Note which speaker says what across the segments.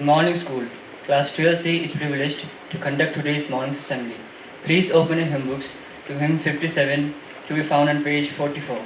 Speaker 1: morning, school. Class 12C is privileged to conduct today's morning's assembly. Please open your hymn books to hymn 57, to be found on page 44.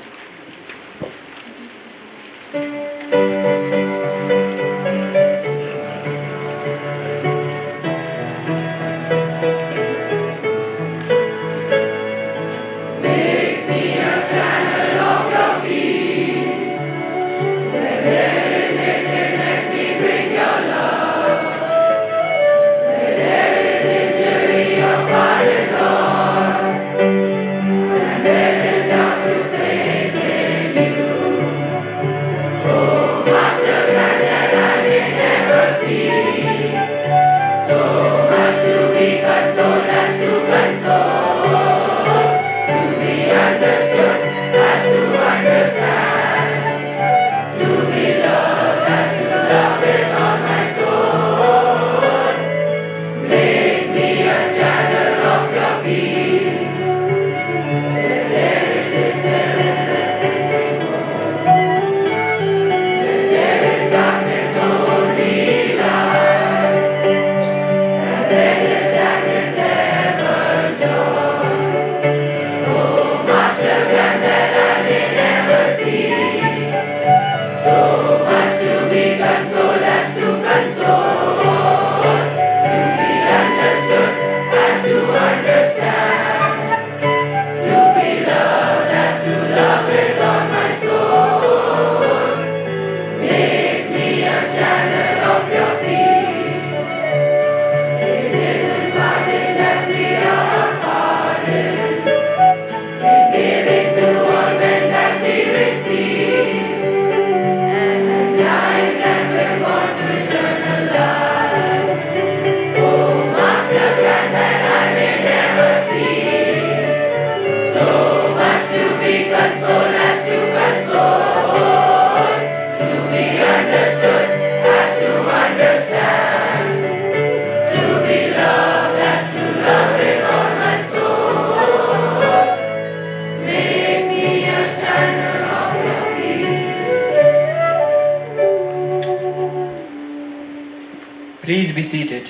Speaker 1: Please be seated.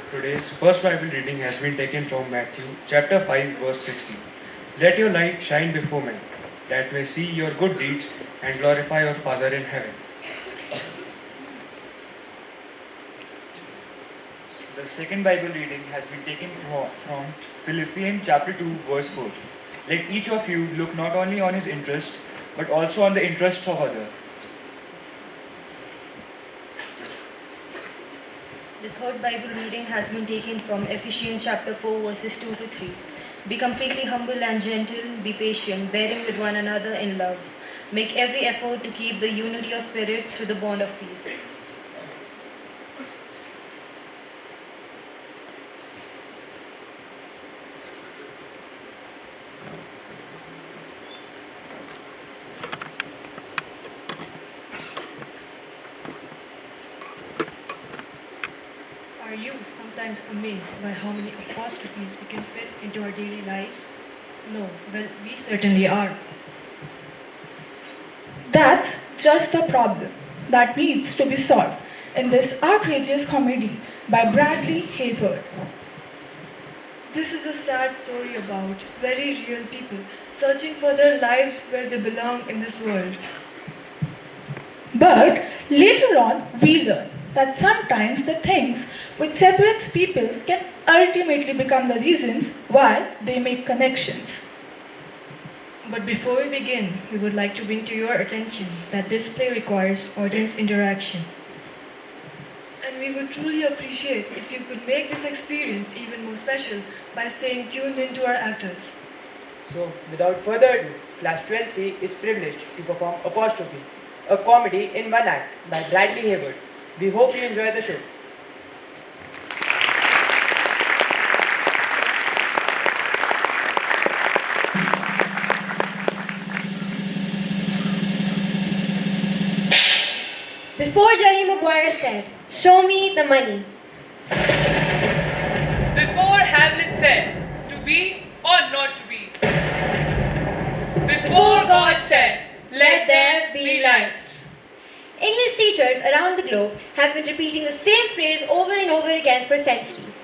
Speaker 2: Today's first Bible reading has been taken from Matthew chapter 5 verse 16. Let your light shine before men, that may see your good deeds and glorify your Father in heaven. The second Bible reading has been taken from Philippians chapter 2 verse 4. Let each of you look not only on his interest, but also on the interests of others.
Speaker 3: The third Bible reading has been taken from Ephesians chapter 4 verses 2 to 3. Be completely humble and gentle, be patient, bearing with one another in love. Make every effort to keep the unity of spirit through the bond of peace.
Speaker 4: Are you sometimes amazed by how many apostrophes we can fit into our daily lives? No, well, we certainly are.
Speaker 5: That's just the problem that needs to be solved in this outrageous comedy by Bradley Hayford.
Speaker 4: This is a sad story about very real people searching for their lives where they belong in this world.
Speaker 5: But later on, we learn that sometimes the things which separates people can ultimately become the reasons why they make connections.
Speaker 4: But before we begin, we would like to bring to your attention that this play requires audience interaction. And we would truly appreciate if you could make this experience even more special by staying tuned into our actors.
Speaker 6: So, without further ado, Class 12C is privileged to perform Apostrophes, a comedy in one act by Bradley Hayford. We hope you enjoy the show.
Speaker 7: Before Jerry Maguire said, "Show me the money."
Speaker 8: Before Hamlet said, "To be or not to be." Before God said, "Let there be light."
Speaker 7: English teachers around the globe have been repeating the same phrase over and over again for centuries.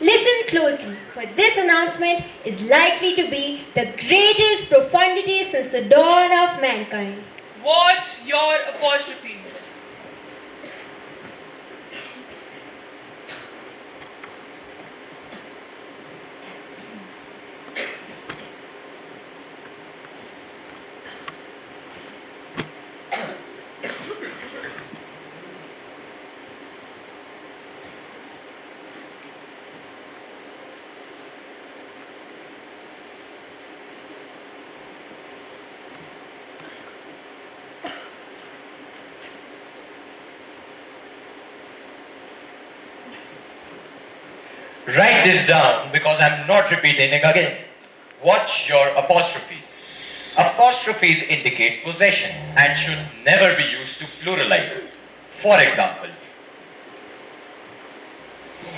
Speaker 7: Listen closely, for this announcement is likely to be the greatest profundity since the dawn of mankind.
Speaker 8: Watch your apostrophes.
Speaker 9: Write this down because I'm not repeating it again. Watch your apostrophes. Apostrophes indicate possession and should never be used to pluralize. For example,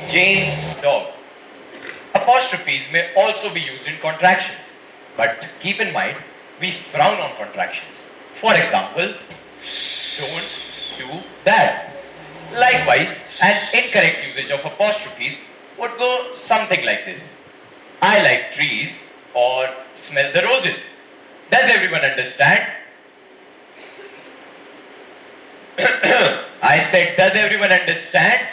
Speaker 9: Jane's dog. Apostrophes may also be used in contractions, but keep in mind, we frown on contractions. For example, don't do that. Likewise, an incorrect usage of apostrophes would go something like this. I like trees or smell the roses. Does everyone understand? I said, does everyone understand?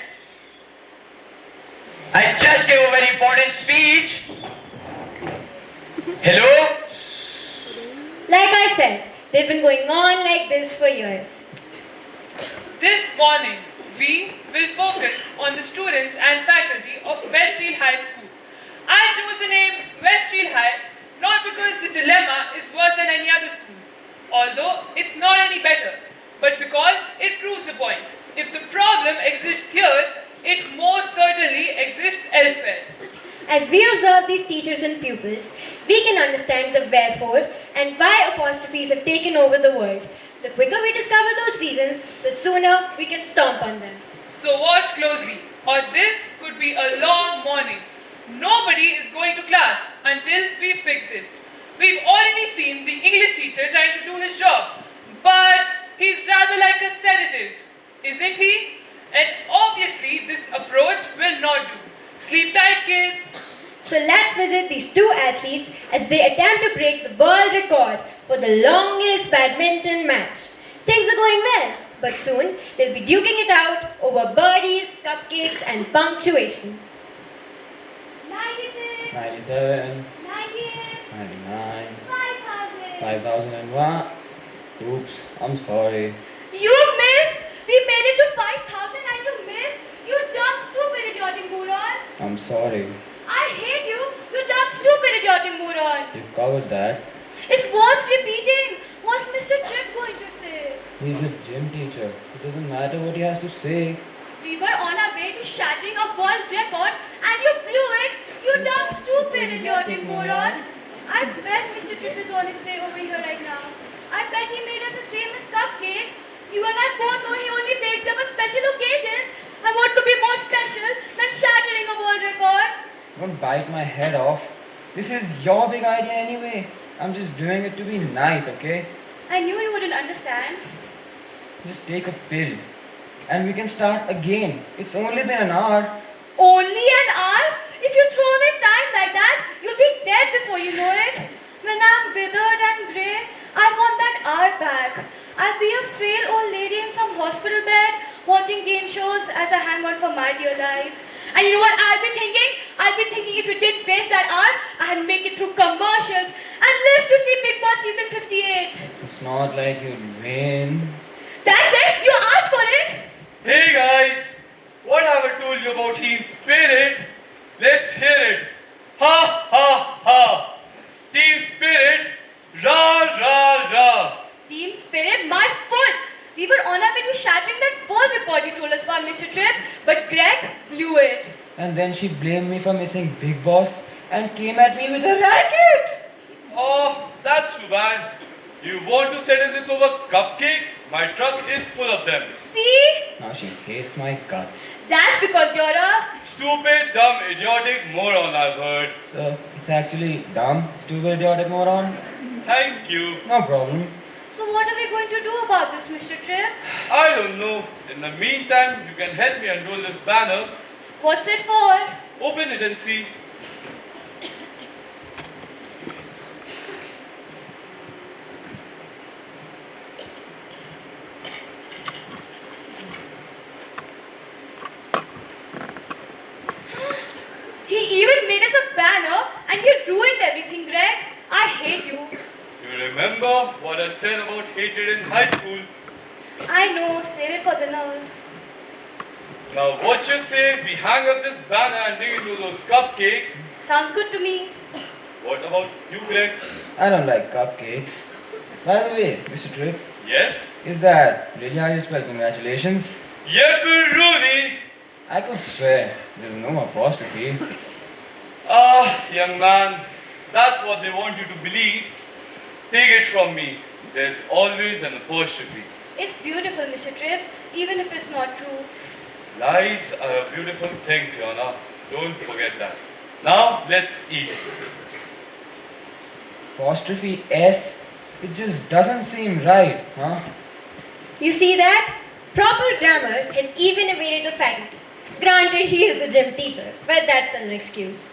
Speaker 9: I just gave a very important speech. Hello?
Speaker 7: Like I said, they've been going on like this for years.
Speaker 8: This morning, we will focus on the students and faculty of Westfield High School. I chose the name Westfield High not because the dilemma is worse than any other schools, although it's not any better, but because it proves the point. If the problem exists here, it most certainly exists elsewhere.
Speaker 7: As we observe these teachers and pupils, we can understand the wherefore and why apostrophes have taken over the world. The quicker we discover those reasons, the sooner we can stomp on them.
Speaker 8: So watch closely, or this could be a long morning. Nobody is going to class until we fix this. We've already seen the English teacher trying to do his job, but he's rather like a sedative, isn't he? And obviously this approach will not do. Sleep tight, kids.
Speaker 7: So let's visit these two athletes as they attempt to break the world record for the longest badminton match. Things are going well, but soon they'll be duking it out over birdies, cupcakes and punctuation. 96,
Speaker 6: 97,
Speaker 7: 98,
Speaker 6: 99,
Speaker 7: 5000.
Speaker 6: 5001. Oops, I'm sorry.
Speaker 7: You missed! We made it to 5000 and you missed! You dumb, stupid, idiotic moron!
Speaker 6: I'm sorry.
Speaker 7: I hate you, you dumb, stupid, idiotic moron!
Speaker 6: You covered that.
Speaker 7: It's worth repeating! What's Mr. Tripp going to say?
Speaker 6: He's a gym teacher. It doesn't matter what he has to say.
Speaker 7: We were on our way to shattering a world record and you blew it! You dumb, stupid, idiotic moron! I bet Mr. Tripp is on his way over here right now. I bet he made us his famous cupcakes. You and I both know he only bakes them on special occasions. And what could be more special than shattering a world record?
Speaker 6: Don't bite my head off. This is your big idea anyway. I'm just doing it to be nice, okay?
Speaker 7: I knew you wouldn't understand.
Speaker 6: Just take a pill. And we can start again. It's only been an hour.
Speaker 7: Only an hour? If you throw away time like that, you'll be dead before you know it. When I'm withered and grey, I want that hour back. I'll be a frail old lady in some hospital bed, watching game shows as I hang on for my dear life. And you know what I'll be thinking? I'll be thinking if you didn't waste that hour, I'd make it through commercials and live to see Big Boss season 58.
Speaker 6: It's not like you'd win.
Speaker 7: That's it? You asked for it?
Speaker 2: Hey guys, what have I told you about team spirit? Let's hear it. Ha ha ha. Team spirit, rah rah rah.
Speaker 7: Team spirit, my foot! We were on our way to shattering that world record you told us about, Mr. Tripp, but Greg blew it.
Speaker 6: And then she blamed me for missing Big Boss and came at me with a racket.
Speaker 2: Oh, that's too bad. You want to settle this over cupcakes? My truck is full of them.
Speaker 7: See?
Speaker 6: Now she hates my guts.
Speaker 7: That's because you're a...
Speaker 2: Stupid, dumb, idiotic moron, I've heard.
Speaker 6: So, it's actually dumb, stupid, idiotic moron?
Speaker 2: Thank you.
Speaker 6: No problem.
Speaker 7: So what are we going to do about this, Mr. Tripp?
Speaker 2: I don't know. In the meantime, you can help me unroll this banner.
Speaker 7: What's it for?
Speaker 2: Open it and see.
Speaker 7: He even made us a banner and you ruined everything, Greg. I hate you.
Speaker 2: You remember what I said about hatred in high school?
Speaker 7: I know, save it for the nurse.
Speaker 2: Now what you say, we hang up this banner and dig into those cupcakes.
Speaker 7: Sounds good to me.
Speaker 2: What about you, Greg?
Speaker 6: I don't like cupcakes. By the way, Mr. Tripp,
Speaker 2: Yes?
Speaker 6: is that really how you spell congratulations?
Speaker 2: Rudy.
Speaker 6: I could swear there's no apostrophe.
Speaker 2: Ah, young man, that's what they want you to believe. Take it from me. There's always an apostrophe.
Speaker 7: It's beautiful, Mr. Tripp, even if it's not true.
Speaker 2: Lies are a beautiful thing, Fiona. Don't forget that. Now, let's eat.
Speaker 6: Apostrophe S? It just doesn't seem right, huh?
Speaker 10: You see that? Proper grammar has even evaded the faculty. Granted, he is the gym teacher, but that's an excuse.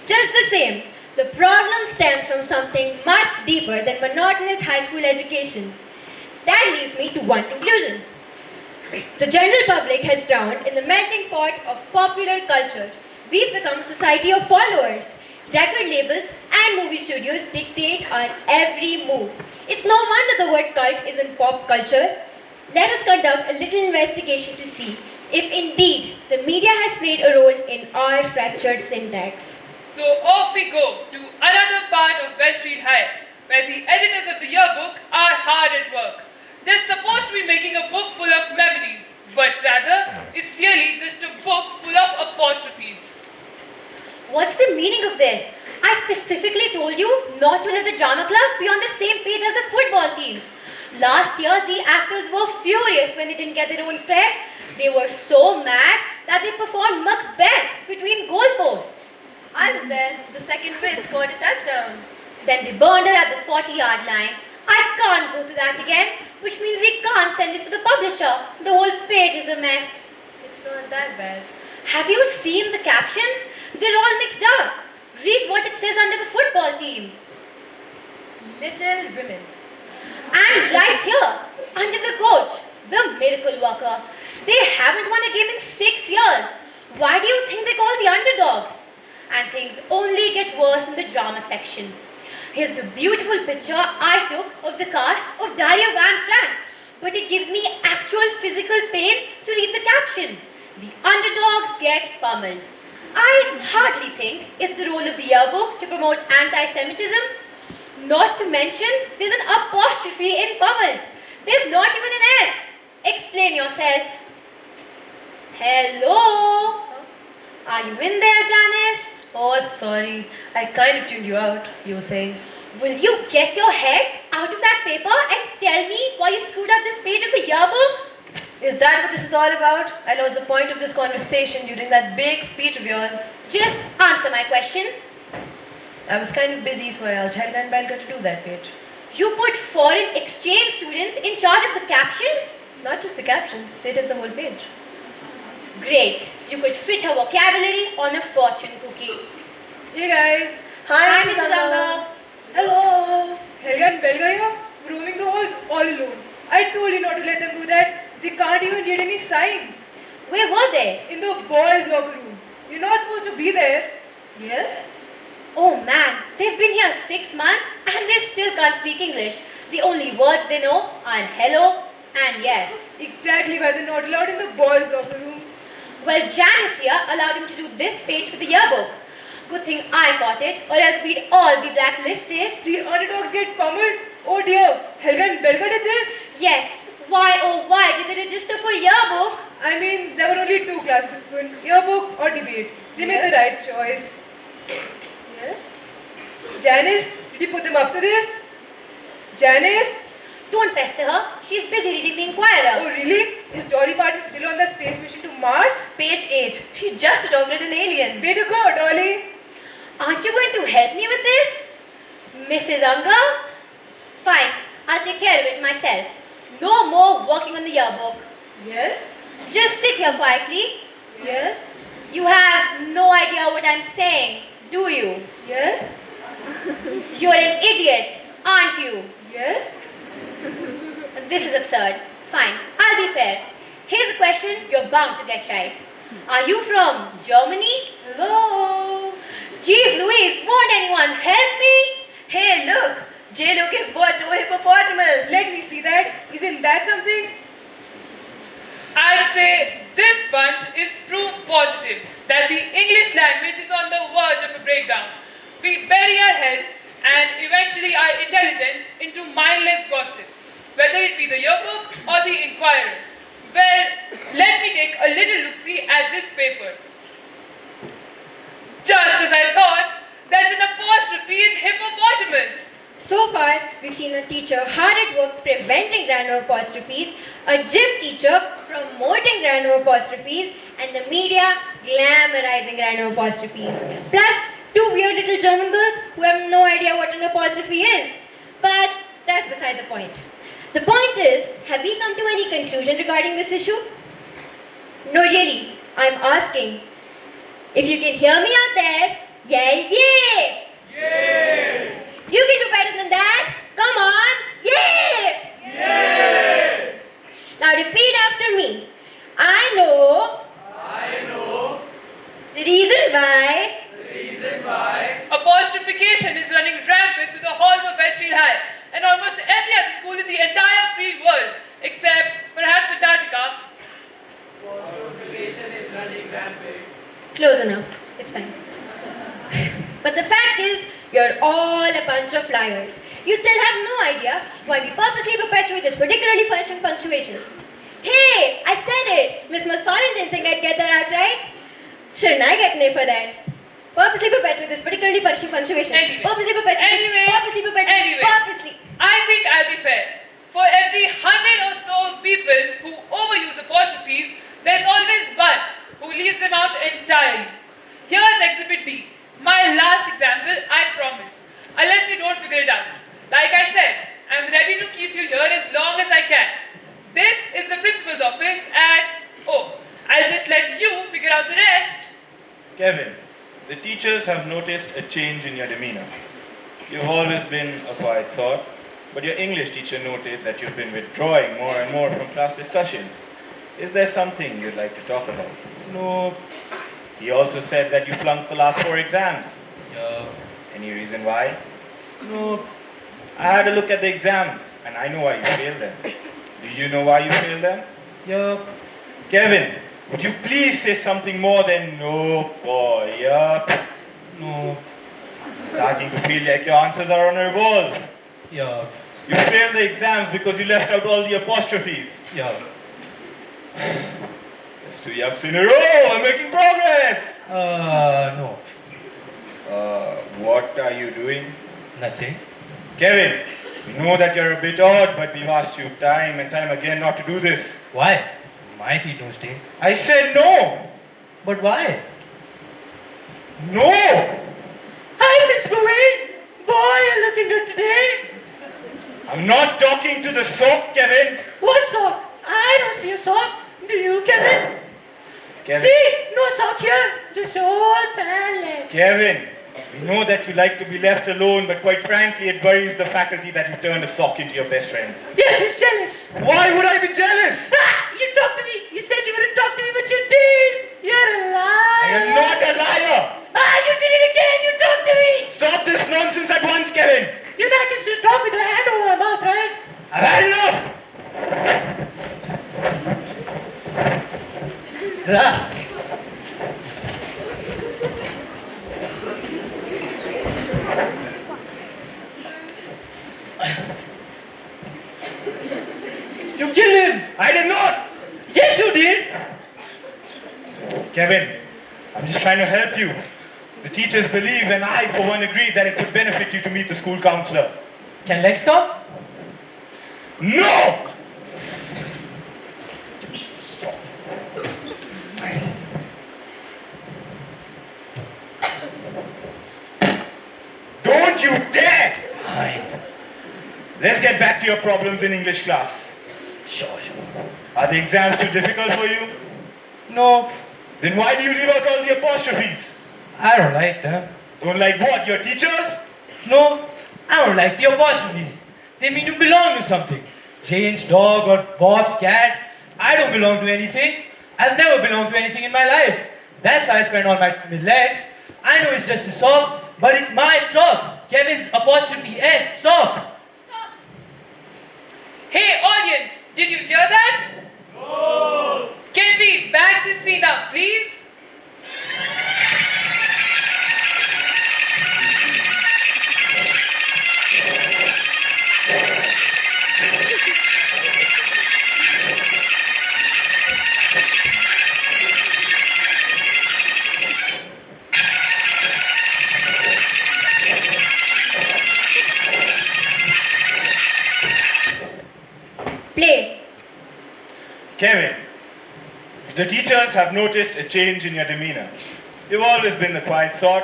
Speaker 10: Just the same, the problem stems from something much deeper than monotonous high school education. That leads me to one conclusion. The general public has drowned in the melting pot of popular culture. We've become a society of followers. Record labels and movie studios dictate our every move. It's no wonder the word cult is in pop culture. Let us conduct a little investigation to see if indeed the media has played a role in our fractured syntax.
Speaker 8: So off we go to another part of Westfield High, where the editors of the yearbook are hard at work. They're supposed to be making a book full of memories, but rather, it's really just a book full of apostrophes.
Speaker 10: What's the meaning of this? I specifically told you not to let the drama club be on the same page as the football team. Last year, the actors were furious when they didn't get their own spread. They were so mad that they performed Macbeth between goalposts.
Speaker 7: I was there. The second Brit scored a touchdown.
Speaker 10: Then they burned her at the 40-yard line. I can't go to that again, which means we can't send this to the publisher. The whole page is a mess.
Speaker 7: It's not that bad.
Speaker 10: Have you seen the captions? They're all mixed up. Read what it says under the football team.
Speaker 7: Little women.
Speaker 10: And right here, under the coach, the miracle worker. They haven't won a game in 6 years. Why do you think they call the underdogs? And things only get worse in the drama section. Here's the beautiful picture I took of the cast of Daria Van Frank, but it gives me actual physical pain to read the caption. The underdogs get pummeled. I hardly think it's the role of the yearbook to promote anti-Semitism. Not to mention, there's an apostrophe in pummeled. There's not even an S. Explain yourself. Hello? Are you in there, Janice?
Speaker 3: Oh, sorry. I kind of tuned you out, you were saying.
Speaker 10: Will you get your head out of that paper and tell me why you screwed up this page of the yearbook?
Speaker 3: Is that what this is all about? I lost the point of this conversation during that big speech of yours.
Speaker 10: Just answer my question.
Speaker 3: I was kind of busy, so I asked Helga and Belga to do that page.
Speaker 10: You put foreign exchange students in charge of the captions?
Speaker 3: Not just the captions, they did the whole page.
Speaker 10: Great. You could fit her vocabulary on a fortune cookie.
Speaker 4: Hey guys.
Speaker 10: Hi, Mrs. Anga.
Speaker 4: Hello. Helga and Belga here, roaming the halls all alone. I told you not to let them do that. They can't even read any signs.
Speaker 10: Where were they?
Speaker 4: In the boys' locker room. You're not supposed to be there. Yes?
Speaker 10: Oh man, they've been here 6 months and they still can't speak English. The only words they know are hello and yes.
Speaker 4: Exactly why they're not allowed in the boys' locker room.
Speaker 10: Well, Janice here allowed him to do this page for the yearbook. Good thing I got it, or else we'd all be blacklisted.
Speaker 4: The underdogs get pummeled? Oh dear, Helga and Belga did this?
Speaker 10: Yes. Why, oh why did they register for yearbook?
Speaker 4: I mean, there were only 2 classes to win, yearbook or debate. They made the right choice. Yes? Janice, did you put them up to this? Janice?
Speaker 10: Don't pester her. She's busy reading the Inquirer.
Speaker 4: Oh really? Is Dolly Parton still on that space mission to Mars?
Speaker 3: Page 8. She just adopted an alien.
Speaker 4: Way to go, Dolly.
Speaker 10: Aren't you going to help me with this? Mrs. Anga? Fine, I'll take care of it myself. No more working on the yearbook.
Speaker 3: Yes?
Speaker 10: Just sit here quietly.
Speaker 3: Yes?
Speaker 10: You have no idea what I'm saying, do you?
Speaker 3: Yes?
Speaker 10: You're an idiot, aren't you?
Speaker 3: Yes?
Speaker 10: This is absurd. Fine, I'll be fair. Here's a question you're bound to get right. Are you from Germany?
Speaker 3: Hello?
Speaker 10: Jeez Louise, won't anyone help me?
Speaker 3: Hey, look! J-Lo gave birth to a hippopotamus. Let me see that. Isn't that something?
Speaker 8: I'd say this bunch is proof positive that the English language is on the verge of a breakdown. We bury our heads and eventually our intelligence into mindless gossip, whether it be the Yearbook or the Inquirer. Well, let me take a little look-see at this paper. Just as I thought, there's an apostrophe in hippopotamus.
Speaker 10: So far, we've seen a teacher hard at work preventing random apostrophes, a gym teacher promoting random apostrophes, and the media glamorizing random apostrophes. Plus, two weird little German girls who have no idea what an apostrophe is. But that's beside the point. The point is, have we come to any conclusion regarding this issue? No, really, I'm asking. If you can hear me out there, yell yay!
Speaker 2: Yay!
Speaker 10: You can do better than that. Come on. Yay!
Speaker 2: Yay!
Speaker 10: Now repeat after me. I know the reason why
Speaker 8: Apostrophication is running rampant through the halls of Westfield High and almost every other school in the entire free world, except perhaps Antarctica.
Speaker 2: Apostrophication is running rampant.
Speaker 10: close enough. It's fine. But the fact is, you're all a bunch of liars. You still have no idea why we purposely perpetuate this particularly punishing punctuation. Hey, I said it! Miss McFarlane didn't think I'd get that out right. Shouldn't I get an A for that? Purposely perpetuate this particularly punishing punctuation.
Speaker 8: Anyway.
Speaker 10: Purposely perpetuate
Speaker 8: Anyway.
Speaker 10: Purposely perpetuate
Speaker 8: Anyway.
Speaker 10: Purposely.
Speaker 8: I think I'll be fair. For every 100 or so people who overuse apostrophes, there's always one who leaves them out entirely. Here's Exhibit D. My last example, I promise. Unless you don't figure it out. Like I said, I'm ready to keep you here as long as I can. This is the principal's office and, oh, I'll just let you figure out the rest.
Speaker 11: Kevin, the teachers have noticed a change in your demeanor. You've always been a quiet sort, but your English teacher noted that you've been withdrawing more and more from class discussions. Is there something you'd like to talk about? No. He also said that you flunked the last 4 exams. Yeah. Any reason why? No. I had a look at the exams, and I know why you failed them. Do you know why you failed them? Yeah. Kevin, would you please say something more than no, boy, yeah? No. Starting to feel like your answers are on a roll. Yeah. You failed the exams because you left out all the apostrophes. Yeah. That's 2 yaps in a row. I'm making progress. No. What are you doing? Nothing. Kevin, we know that you're a bit odd, but we've asked you time and time again not to do this.
Speaker 12: Why? My feet don't stink.
Speaker 11: I said no.
Speaker 12: But why?
Speaker 11: No.
Speaker 12: Hi, Principal Wayne. Boy, you're looking good today.
Speaker 11: I'm not talking to the sock, Kevin.
Speaker 12: What sock? I don't see a sock. Do you, Kevin?
Speaker 11: Kevin.
Speaker 12: See? No sock here. Just old pallets.
Speaker 11: Kevin, we know that you like to be left alone, but quite frankly, it worries the faculty that you turned a sock into your best friend.
Speaker 12: You're just jealous.
Speaker 11: Why would I be jealous?
Speaker 12: Ah, you talked to me. You said you wouldn't talk to me, but you did. You're a liar.
Speaker 11: I am not a liar.
Speaker 12: Ah, you did it again. You talked to me.
Speaker 11: Stop this nonsense at once, Kevin.
Speaker 12: You know I can still talk with your hand over my mouth, right?
Speaker 11: I've had enough.
Speaker 12: You killed him.
Speaker 11: I did not.
Speaker 12: Yes, you did.
Speaker 11: Kevin, I'm just trying to help you. The teachers believe, and I, for one, agree that it would benefit you to meet the school counselor.
Speaker 12: Can Lex come?
Speaker 11: No! Don't you dare!
Speaker 12: Fine.
Speaker 11: let's get back to your problems in English class.
Speaker 6: Sure.
Speaker 11: Are the exams too difficult for you?
Speaker 6: No,
Speaker 11: Then why do you leave out all the apostrophes?
Speaker 6: I don't like them.
Speaker 11: Don't like what? Your teachers?
Speaker 6: No, I don't like the apostrophes. They mean you belong to something. Jane's dog or Bob's cat. I don't belong to anything. I've never belonged to anything in my life. That's why I spend all my legs. I know it's just a sock, but it's my sock. Kevin's apostrophe S sock.
Speaker 8: Hey audience, did you hear that?
Speaker 11: No!
Speaker 8: Can we back this scene up, please?
Speaker 10: Play.
Speaker 11: Kevin, the teachers have noticed a change in your demeanor. You've always been the quiet sort,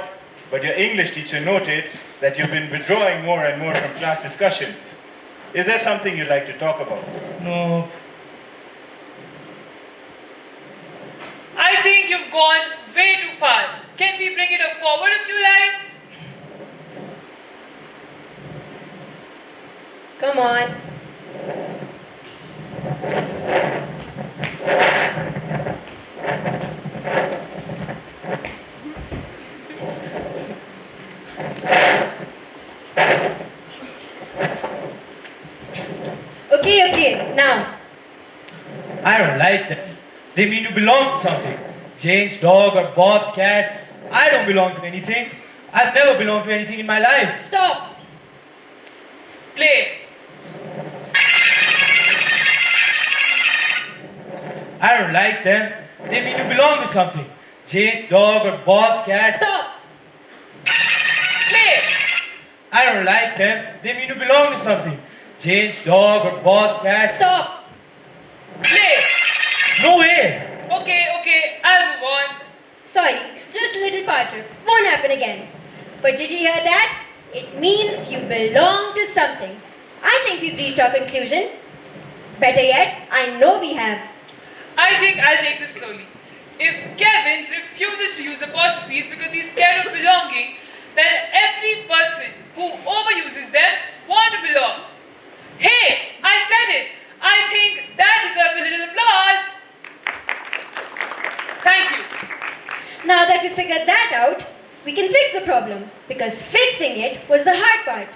Speaker 11: but your English teacher noted that you've been withdrawing more and more from class discussions. Is there something you'd like to talk about?
Speaker 6: No.
Speaker 8: I think you've gone way too far. Can we bring it forward a few lines?
Speaker 10: Come on. Okay, now.
Speaker 6: I don't like them. They mean you belong to something. Jane's dog or Bob's cat. I don't belong to anything. I've never belonged to anything in my life.
Speaker 10: Stop.
Speaker 8: Play.
Speaker 6: I don't like them. They mean you belong to something. Jane's dog or Bob's cat.
Speaker 10: Stop.
Speaker 8: Play.
Speaker 6: I don't like them. They mean you belong to something. Jane's dog or Bob's cat.
Speaker 10: Stop.
Speaker 8: Play.
Speaker 6: No way.
Speaker 8: Okay, I'll move on.
Speaker 10: Sorry, just a little part. Won't happen again. But did you hear that? It means you belong to something. I think we've reached our conclusion. Better yet, I know we have.
Speaker 8: I think I'll take this slowly. If Kevin refuses to use apostrophes because he's scared of belonging, then every person who overuses them wants to belong. Hey, I said it. I think that deserves a little applause. Thank you.
Speaker 10: Now that we figured that out, we can fix the problem. Because fixing it was the hard part.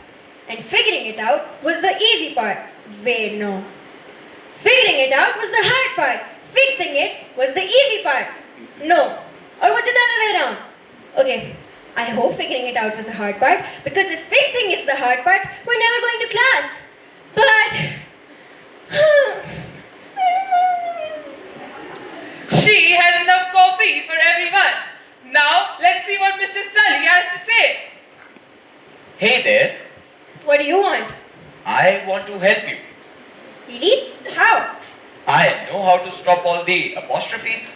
Speaker 10: And figuring it out was the easy part. Wait, no. Figuring it out was the hard part. Fixing it was the easy part. No. Or was it the other way around? Okay, I hope figuring it out was the hard part, because if fixing is the hard part, we're never going to class. But...
Speaker 8: She has enough coffee for everyone. Now, let's see what Mr. Sully has to say.
Speaker 9: Hey there,
Speaker 10: What do you want?
Speaker 9: I want to help you.
Speaker 10: Really? How?
Speaker 9: I know how to stop all the apostrophes.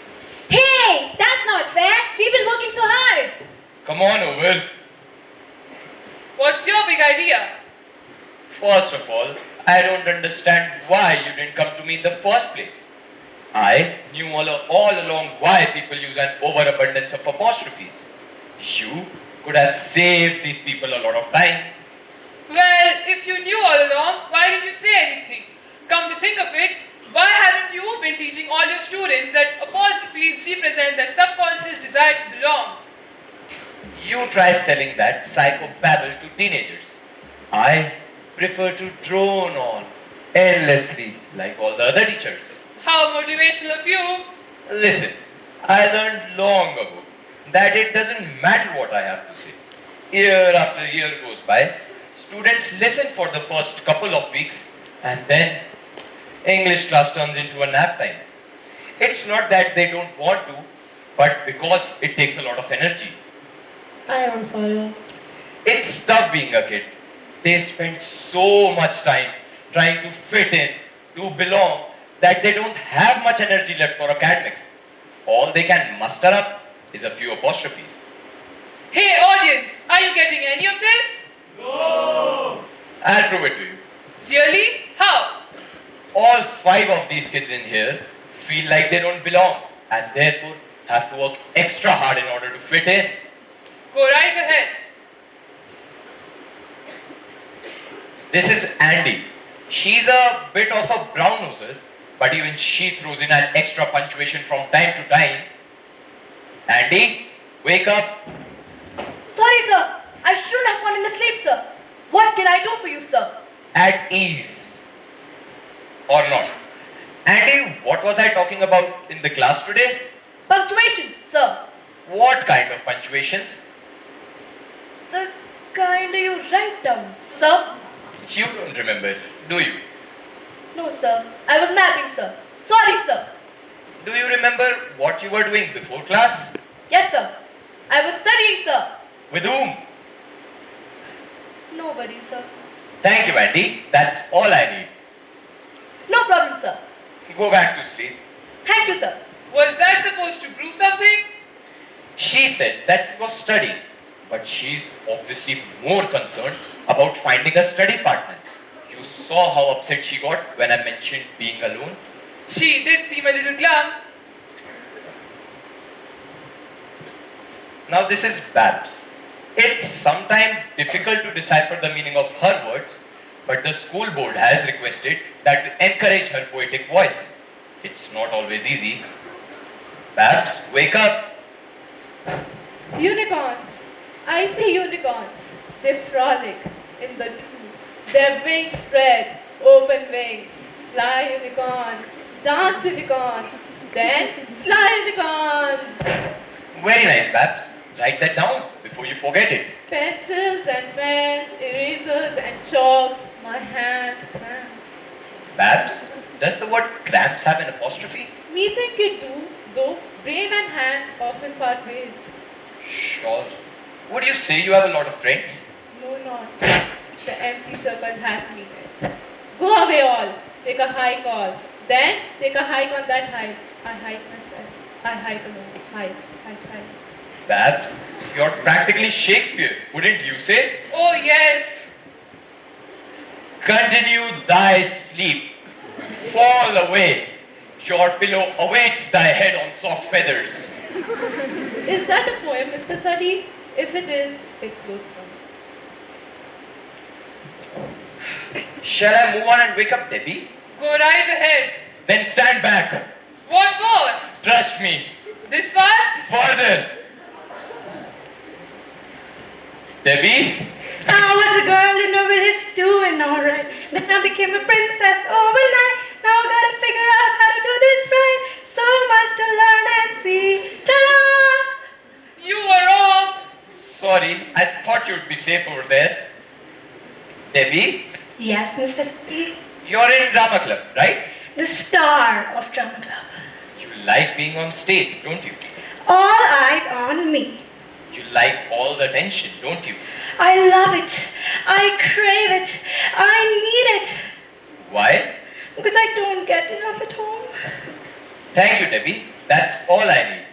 Speaker 10: Hey, that's not fair. We've been working so hard.
Speaker 9: Come on over.
Speaker 8: What's your big idea?
Speaker 9: First of all, I don't understand why you didn't come to me in the first place. I knew all along why people use an overabundance of apostrophes. You could have saved these people a lot of time.
Speaker 8: Well, if you knew all along, why didn't you say anything? Come to think of it, why haven't you been teaching all your students that apostrophes represent their subconscious desire to belong?
Speaker 9: You try selling that psychobabble to teenagers. I prefer to drone on endlessly like all the other teachers.
Speaker 8: How motivational of you.
Speaker 9: Listen, I learned long ago that it doesn't matter what I have to say. Year after year goes by, students listen for the first couple of weeks, and then English class turns into a nap time. It's not that they don't want to, but because it takes a lot of energy.
Speaker 10: I don't follow.
Speaker 9: It's tough being a kid. They spend so much time trying to fit in, to belong, that they don't have much energy left for academics. All they can muster up is a few apostrophes.
Speaker 8: Hey audience, are you getting any of this?
Speaker 9: No! I'll prove it to you.
Speaker 8: Really? How?
Speaker 9: All 5 of these kids in here feel like they don't belong and therefore have to work extra hard in order to fit in.
Speaker 8: Go right ahead.
Speaker 9: This is Andy. She's a bit of a brown noser, but even she throws in an extra punctuation from time to time. Andy, wake up.
Speaker 12: Sorry, sir. I shouldn't have fallen asleep, sir. What can I do for you, sir?
Speaker 9: At ease. Or not. Andy, what was I talking about in the class today?
Speaker 12: Punctuations, sir.
Speaker 9: What kind of punctuations?
Speaker 12: The kind you write down, sir.
Speaker 9: You don't remember, do you?
Speaker 12: No, sir. I was napping, sir. Sorry, sir.
Speaker 9: Do you remember what you were doing before class?
Speaker 12: Yes, sir. I was studying, sir.
Speaker 9: With whom?
Speaker 12: Nobody, sir.
Speaker 9: Thank you, Andy. That's all I need.
Speaker 12: No problem, sir.
Speaker 9: Go back to sleep.
Speaker 12: Thank you, sir.
Speaker 8: Was that supposed to prove something?
Speaker 9: She said that she was studying, but she's obviously more concerned about finding a study partner. You saw how upset she got when I mentioned being alone.
Speaker 8: She did seem a little glum.
Speaker 9: Now this is Babs. It's sometimes difficult to decipher the meaning of her words, but the school board has requested that we encourage her poetic voice. It's not always easy. Babs, wake up.
Speaker 13: Unicorns. I see unicorns. They frolic in the dew. Their wings spread, open wings. Fly unicorn, dance unicorns, then fly unicorns.
Speaker 9: Very nice, Babs. Write that down before you forget it.
Speaker 13: Pencils and pens, erasers and chalks, my hands cramp.
Speaker 9: Babs, does the word cramps have an apostrophe?
Speaker 13: Me think it do, though brain and hands often part ways.
Speaker 9: Sure. Would you say you have a lot of friends?
Speaker 13: No, not. The empty circle had me it. Go away all. Take a hike all. Then take a hike on that hike. I hike myself. I hike alone. Hike.
Speaker 9: Babs, you're practically Shakespeare, wouldn't you say?
Speaker 8: Oh, yes.
Speaker 9: Continue thy sleep. Fall away. Your pillow awaits thy head on soft feathers.
Speaker 13: Is that a poem, Mr. Sadi? If it is, it's good, sir.
Speaker 9: Shall I move on and wake up Debbie?
Speaker 8: Go right ahead.
Speaker 9: Then stand back.
Speaker 8: What for?
Speaker 9: Trust me.
Speaker 8: This one?
Speaker 9: Further. Debbie?
Speaker 12: I was a girl in a village doing alright. Then I became a princess overnight. Now I gotta figure out how to do this right. So much to learn and see. Ta-da!
Speaker 8: You were wrong.
Speaker 9: Sorry, I thought you'd be safe over there. Debbie?
Speaker 12: Yes, Mr. Ski.
Speaker 9: You're in drama club, right?
Speaker 12: The star of drama club.
Speaker 9: You like being on stage, don't you?
Speaker 12: All eyes on me.
Speaker 9: You like all the attention, don't you?
Speaker 12: I love it. I crave it. I need it.
Speaker 9: Why?
Speaker 12: Because I don't get enough at home.
Speaker 9: Thank you, Debbie. That's all I need.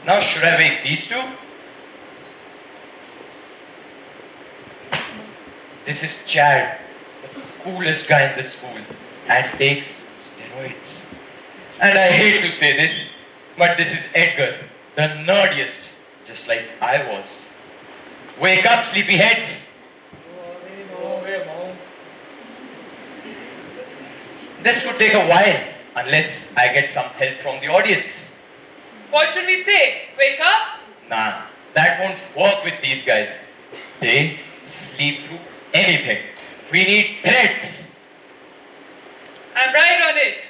Speaker 9: Now, should I wake these two? This is Chad, the coolest guy in the school, and takes steroids. And I hate to say this, but this is Edgar, the nerdiest, just like I was. Wake up, sleepyheads! This could take a while, unless I get some help from the audience.
Speaker 8: What should we say? Wake up?
Speaker 9: Nah, that won't work with these guys. They sleep through anything. We need threats.
Speaker 8: I'm right on it.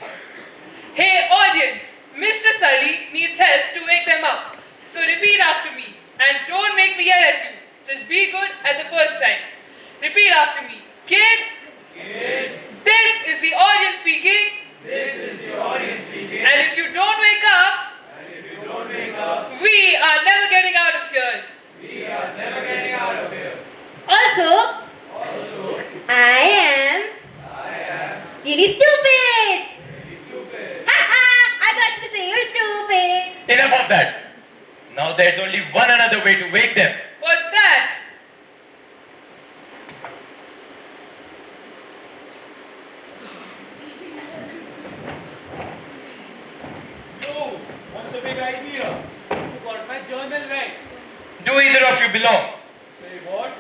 Speaker 8: Hey audience, Mr. Sully needs help to wake them up. So repeat after me and don't make me yell at you. Just be good at the first time. Repeat after me. Kids, this is the audience speaking. And if you don't wake up, we are never getting out of here.
Speaker 10: Also, I am really stupid. I got to say you're stupid.
Speaker 9: Enough of that. Now there's only one another way to wake them.
Speaker 8: What's that?
Speaker 2: big idea. Who got my journal wet?
Speaker 9: Do either of you belong?
Speaker 2: Say what?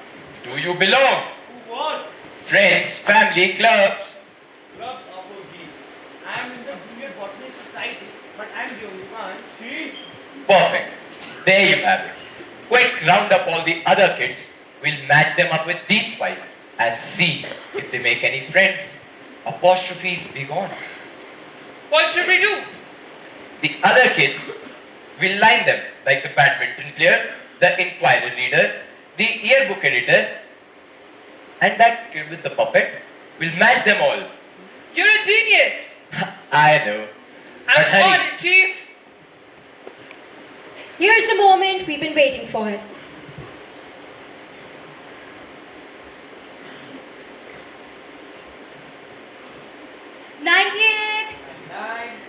Speaker 9: Do you belong?
Speaker 2: Who what?
Speaker 9: Friends, family, clubs.
Speaker 2: Clubs are for geeks. I am in the Junior Botany Society, but I am the only one. See?
Speaker 9: Perfect. There you have it. Quick, round up all the other kids. We'll match them up with these 5 and see if they make any friends. Apostrophes be gone.
Speaker 8: What should we do?
Speaker 9: The other kids, we'll line them like the badminton player, the inquiry reader, the yearbook editor, and that kid with the puppet. We'll match them all.
Speaker 8: You're a genius.
Speaker 9: I know. But
Speaker 8: I'm
Speaker 9: hurry.
Speaker 8: on it, Chief.
Speaker 10: Here's the moment we've been waiting for.
Speaker 7: $98.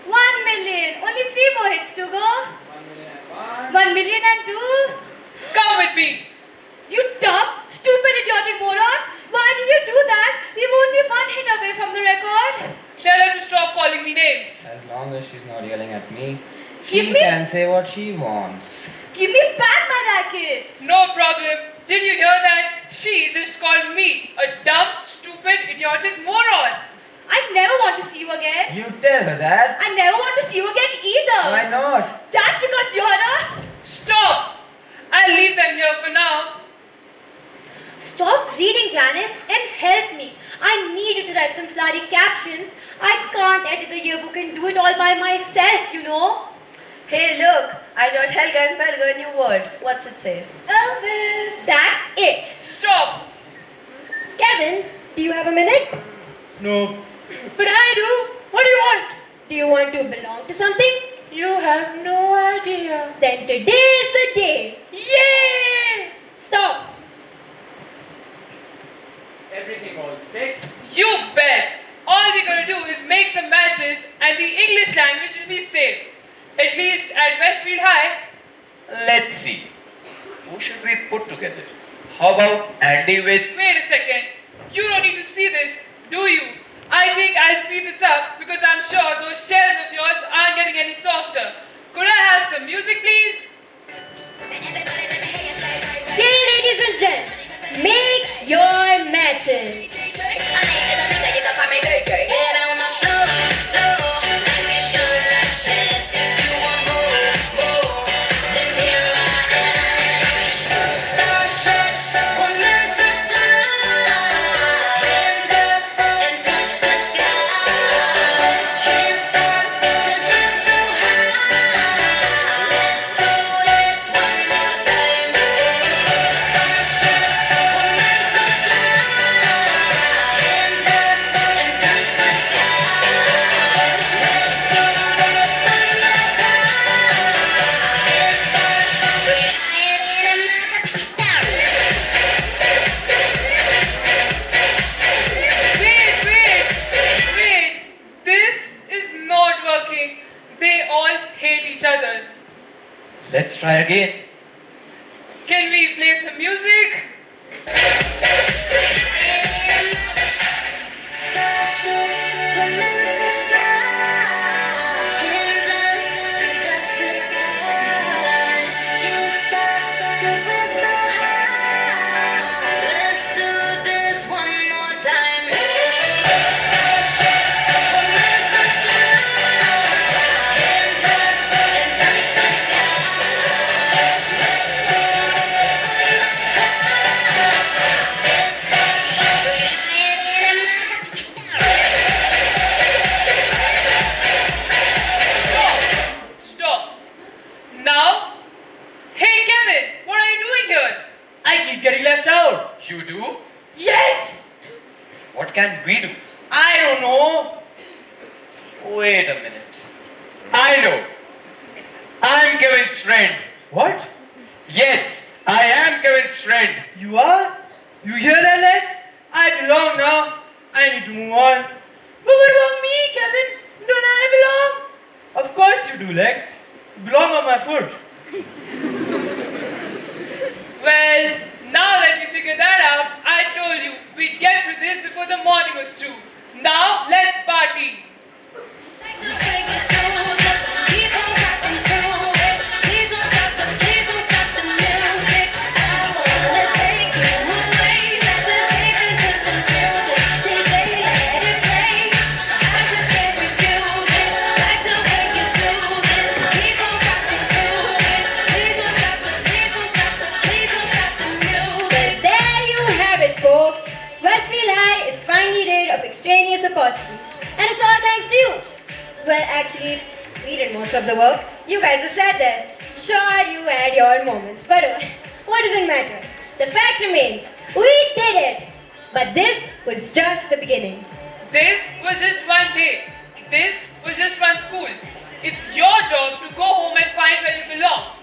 Speaker 7: 1 million. Only 3 more hits to go. 1 million and 2.
Speaker 8: Come with me.
Speaker 7: You dumb, stupid, idiotic moron. Why did you do that? We've only 1 hit away from the record.
Speaker 8: Tell her to stop calling me names.
Speaker 14: As long as she's not yelling at me,
Speaker 7: Give
Speaker 14: she
Speaker 7: me-
Speaker 14: can say what she wants.
Speaker 7: Give me back my racket.
Speaker 8: No problem. Did you hear that? She just called me a dumb, stupid, idiotic moron.
Speaker 7: I never want to see you again.
Speaker 14: You tell her that.
Speaker 7: I never want to see you again either.
Speaker 14: Why not?
Speaker 7: That's because you're a...
Speaker 8: Stop. I'll leave them here for now.
Speaker 10: Stop reading, Janice, and help me. I need you to write some bloody captions. I can't edit the yearbook and do it all by myself, you know.
Speaker 12: Hey, look, I wrote Helga and Belga a new word. What's it say?
Speaker 10: Elvis. That's it.
Speaker 8: Stop.
Speaker 10: Kevin, do you have a minute?
Speaker 6: No.
Speaker 4: But I do. What do you want?
Speaker 10: Do you want to belong to something?
Speaker 4: You have no idea.
Speaker 10: Then today's the day.
Speaker 4: Yay!
Speaker 10: Stop.
Speaker 2: Everything all set?
Speaker 8: You bet. All we're going to do is make some matches and the English language will be saved. At least at Westfield High.
Speaker 9: Let's see. Who should we put together? How about Andy with...
Speaker 8: Wait a second. You don't need to see this, do you? I think I'll speed this up because I'm sure those chairs of yours aren't getting any softer. Could I have some music, please?
Speaker 10: Okay, ladies and gents, make your matches.
Speaker 8: Wait. This is not working. They all hate each other.
Speaker 9: Let's try again.
Speaker 8: Can we play some music? Stop. Now, hey Kevin, what are you doing here?
Speaker 6: I keep getting left out.
Speaker 9: You do?
Speaker 6: Yes!
Speaker 9: What can we do?
Speaker 6: I don't know.
Speaker 9: Wait a minute. I know. I'm Kevin's friend.
Speaker 6: What?
Speaker 9: Yes, I am Kevin's friend.
Speaker 6: You are? You hear that, Lex? I belong now. I need to move on.
Speaker 4: But what about me, Kevin? Don't I belong?
Speaker 6: Of course you do, Lex. You belong on my foot.
Speaker 8: Well, now that we figured that out, I told you we'd get through this before the morning was through. Now, let's party.
Speaker 10: Actually, we did most of the work. You guys have sat there. Sure, you had your moments, but what does it matter? The fact remains, we did it. But this was just the beginning.
Speaker 8: This was just one day. This was just one school. It's your job to go home and find where you belong.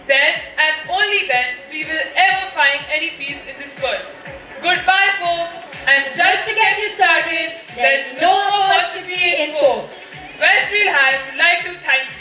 Speaker 8: Then and only then we will ever find any peace in this world. Goodbye, folks. And just to get you started, there's no apostrophe in folks. Westfield High would like to thank you.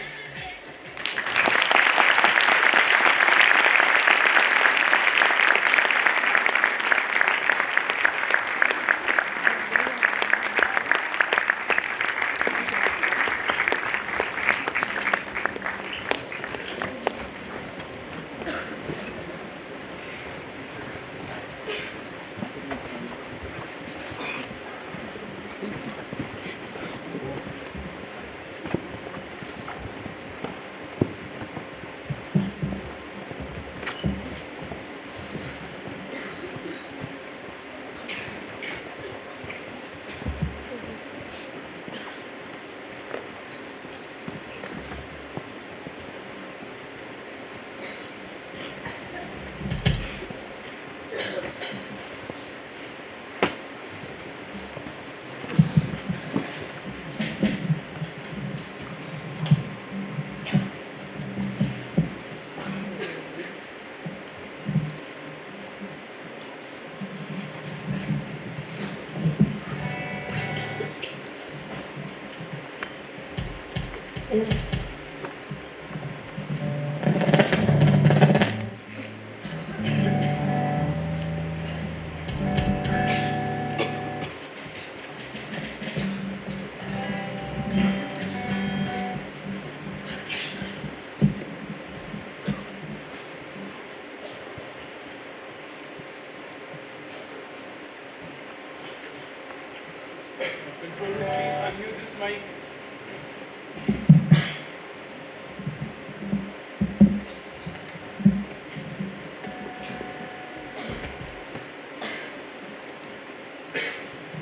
Speaker 11: Control room, please unmute this mic.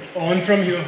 Speaker 2: It's on from here.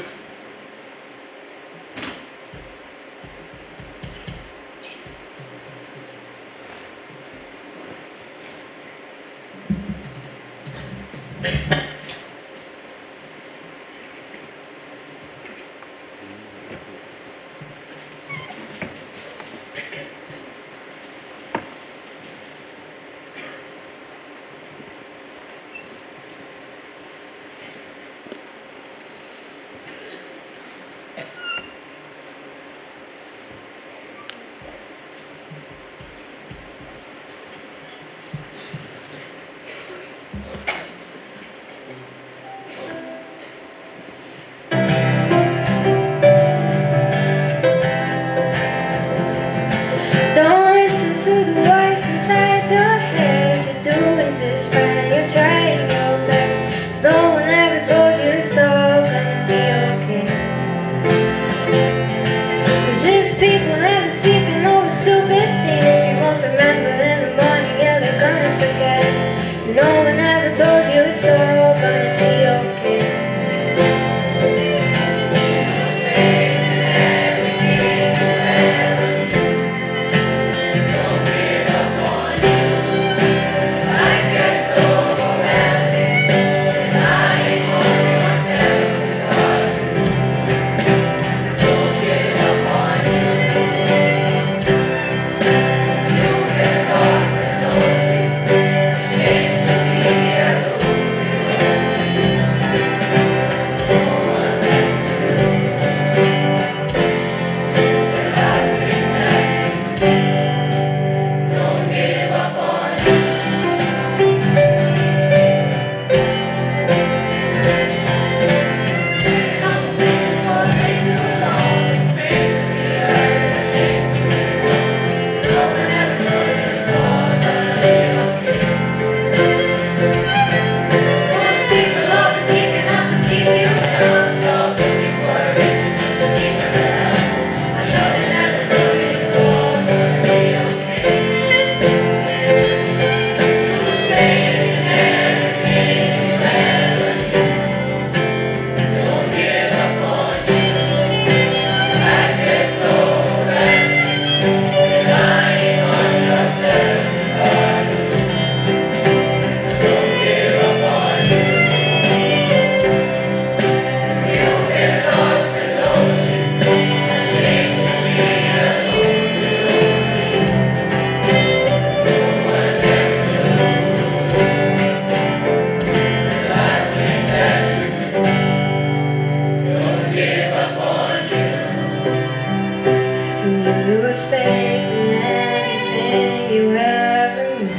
Speaker 10: lose faith in anything you ever knew.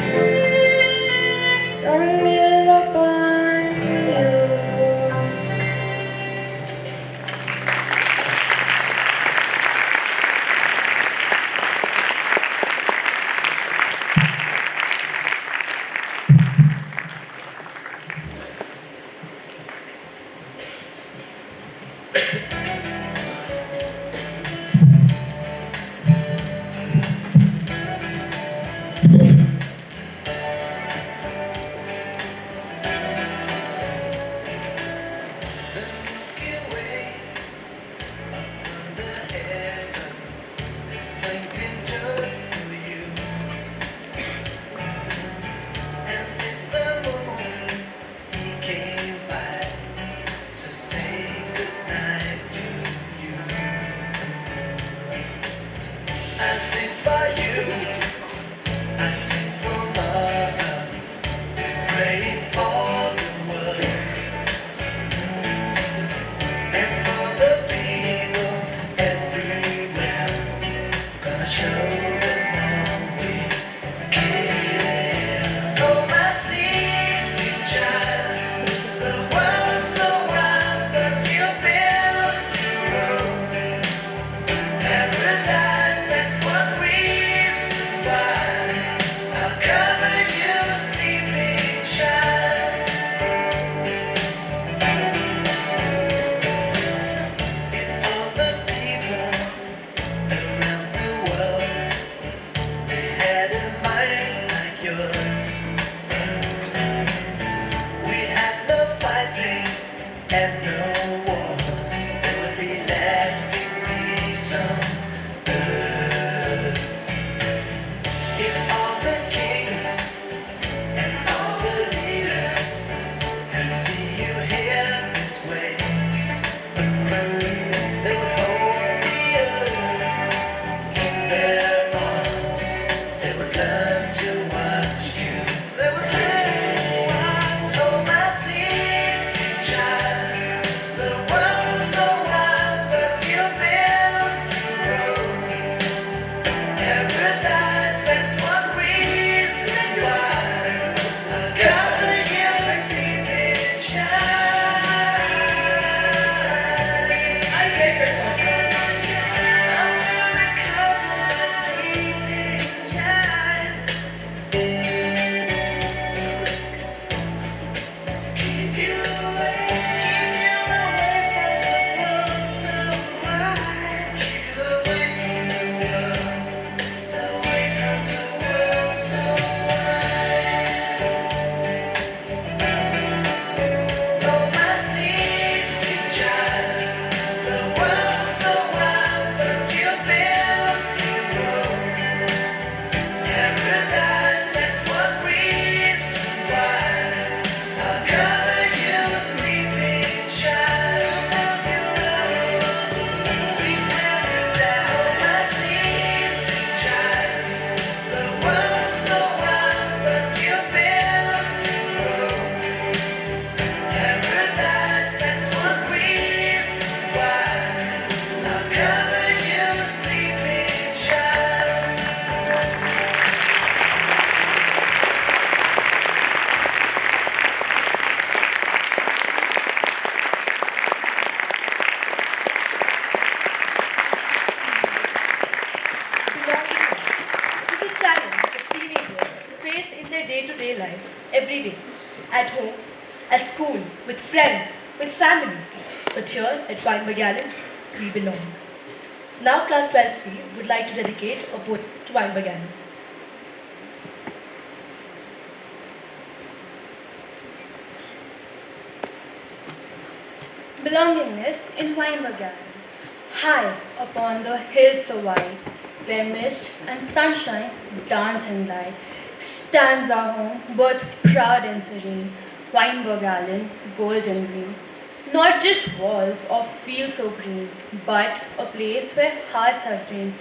Speaker 10: Don't give up on you.
Speaker 15: At Wynberg-Allen, we belong. Now Class 12C would like to dedicate a poem to Wynberg-Allen.
Speaker 3: Belongingness in Wynberg-Allen. High upon the hills so wide, where mist and sunshine dance and glide, stands our home, both proud and serene, Wynberg-Allen, golden green. Not just walls or fields so green, but a place where hearts are green.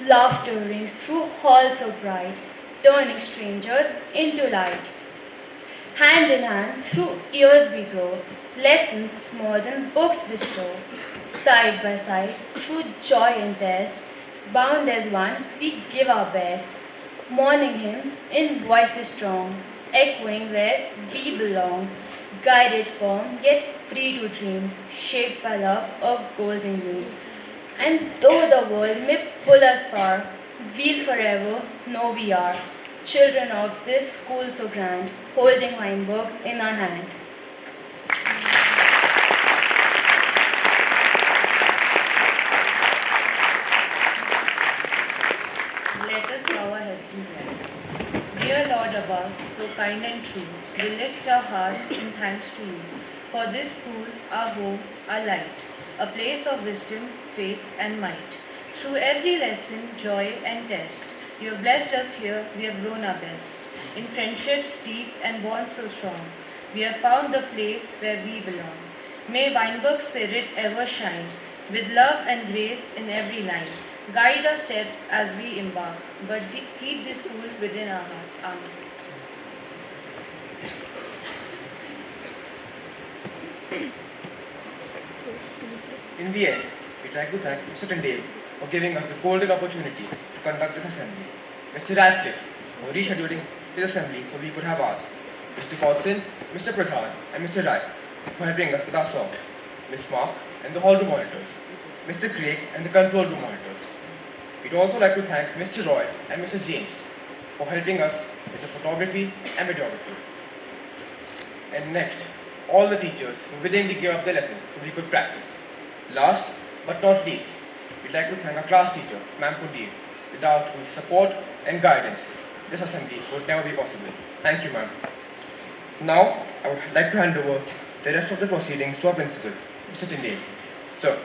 Speaker 3: Laughter rings through halls so bright, turning strangers into light. Hand in hand, through years we grow, lessons more than books bestow. Side by side, through joy and test, Bound as one, we give our best. Morning hymns in voices strong, echoing where we belong. Guided firm, yet free to dream, shaped by love of golden youth. And though the world may pull us far, we'll forever know we are children of this school so grand, holding Wynberg in our hand.
Speaker 16: Let us bow our heads in prayer. Dear Lord above, so kind and true, we lift our hearts in thanks to you. For this school, our home, our light, a place of wisdom, faith and might. Through every lesson, joy and test, you have blessed us here, we have grown our best. In friendships deep and bonds so strong, we have found the place where we belong. May Wynberg's spirit ever shine, with love and grace in every line. Guide our steps as we embark, but keep this school within our heart. Amen.
Speaker 17: In the end, we'd like to thank Mr. Tyndale for giving us the golden opportunity to conduct this assembly, Mr. Radcliffe for rescheduling his assembly so we could have ours, Mr. Colson, Mr. Pradhan and Mr. Rai for helping us with our song, Miss Mark and the hall room monitors, Mr. Craig and the control room monitors. We'd also like to thank Mr. Roy and Mr. James for helping us with the photography and videography. And next, all the teachers who willingly gave up their lessons so we could practice. Last but not least, we'd like to thank our class teacher, Ma'am Pundeep, without whose support and guidance this assembly would never be possible. Thank you, ma'am. Now, I would like to hand over the rest of the proceedings to our principal, Mr. Tyndale. Sir.